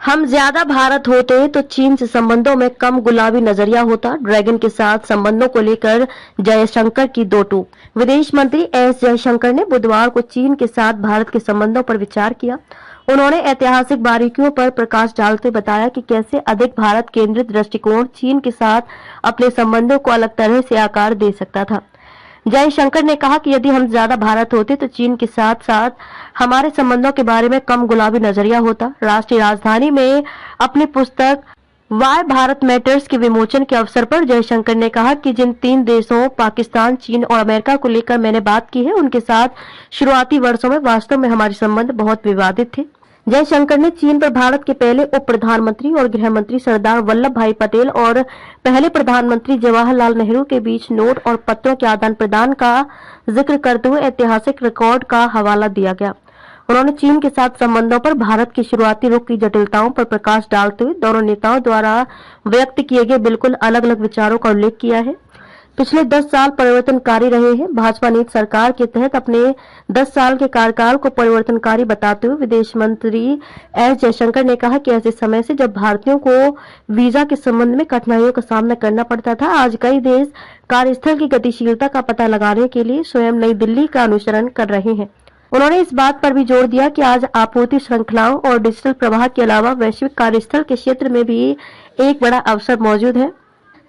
हम ज्यादा भारत होते तो चीन से संबंधों में कम गुलाबी नजरिया होता। ड्रैगन के साथ संबंधों को लेकर जयशंकर की दो टूक। विदेश मंत्री एस जयशंकर ने बुधवार को चीन के साथ भारत के संबंधों पर विचार किया। उन्होंने ऐतिहासिक बारीकियों पर प्रकाश डालते बताया कि कैसे अधिक भारत केंद्रित दृष्टिकोण चीन के साथ अपने संबंधों को अलग तरह से आकार दे सकता था। जयशंकर ने कहा कि यदि हम ज्यादा भारत होते तो चीन के साथ साथ हमारे संबंधों के बारे में कम गुलाबी नजरिया होता। राष्ट्रीय राजधानी में अपनी पुस्तक वाई भारत मैटर्स के विमोचन के अवसर पर जयशंकर ने कहा कि जिन तीन देशों पाकिस्तान, चीन और अमेरिका को लेकर मैंने बात की है, उनके साथ शुरुआती वर्षों में वास्तव में हमारे संबंध बहुत विवादित थे। जयशंकर ने चीन पर भारत के पहले उप प्रधानमंत्री और गृह मंत्री सरदार वल्लभ भाई पटेल और पहले प्रधानमंत्री जवाहरलाल नेहरू के बीच नोट और पत्रों के आदान प्रदान का जिक्र करते हुए ऐतिहासिक रिकॉर्ड का हवाला दिया गया। उन्होंने चीन के साथ संबंधों पर भारत की शुरुआती रुख की जटिलताओं पर प्रकाश डालते हुए दोनों नेताओं द्वारा व्यक्त किए गए बिल्कुल अलग अलग विचारों का उल्लेख किया है। पिछले 10 साल परिवर्तनकारी रहे हैं। भाजपा नीति सरकार के तहत अपने 10 साल के कार्यकाल को परिवर्तनकारी बताते हुए विदेश मंत्री एस जयशंकर ने कहा कि ऐसे समय से जब भारतीयों को वीजा के संबंध में कठिनाइयों का सामना करना पड़ता था, आज कई देश कार्यस्थल की गतिशीलता का पता लगाने के लिए स्वयं नई दिल्ली का अनुसरण कर रहे हैं। उन्होंने इस बात पर भी जोर दिया कि आज आपूर्ति श्रृंखलाओं और डिजिटल प्रवाह के अलावा वैश्विक कार्यस्थल के क्षेत्र में भी एक बड़ा अवसर मौजूद है।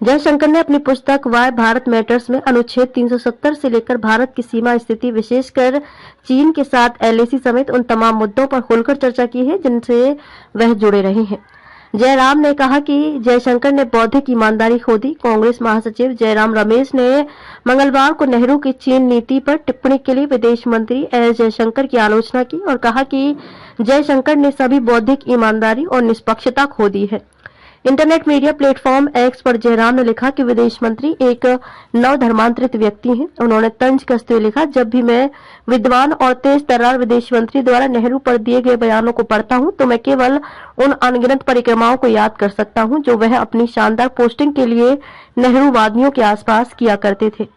जयशंकर ने अपनी पुस्तक वाई भारत मैटर्स में अनुच्छेद 370 से लेकर भारत की सीमा स्थिति, विशेषकर चीन के साथ एलएसी समेत उन तमाम मुद्दों पर खुलकर चर्चा की है जिनसे वह जुड़े रहे हैं। जयराम ने कहा कि जयशंकर ने बौद्धिक ईमानदारी खो दी। कांग्रेस महासचिव जयराम रमेश ने मंगलवार को नेहरू की चीन नीति पर टिप्पणी के लिए विदेश मंत्री एस जयशंकर की आलोचना की और कहा कि जयशंकर ने सभी बौद्धिक ईमानदारी और निष्पक्षता खो दी है। इंटरनेट मीडिया प्लेटफॉर्म एक्स पर जयराम ने लिखा कि विदेश मंत्री एक नवधर्मांतरित व्यक्ति हैं। उन्होंने तंज कसते हुए लिखा, जब भी मैं विद्वान और तेज तर्रार विदेश मंत्री द्वारा नेहरू पर दिए गए बयानों को पढ़ता हूं तो मैं केवल उन अनगिनत परिक्रमाओं को याद कर सकता हूं जो वह अपनी शानदार पोस्टिंग के लिए नेहरूवादियों के आसपास किया करते थे।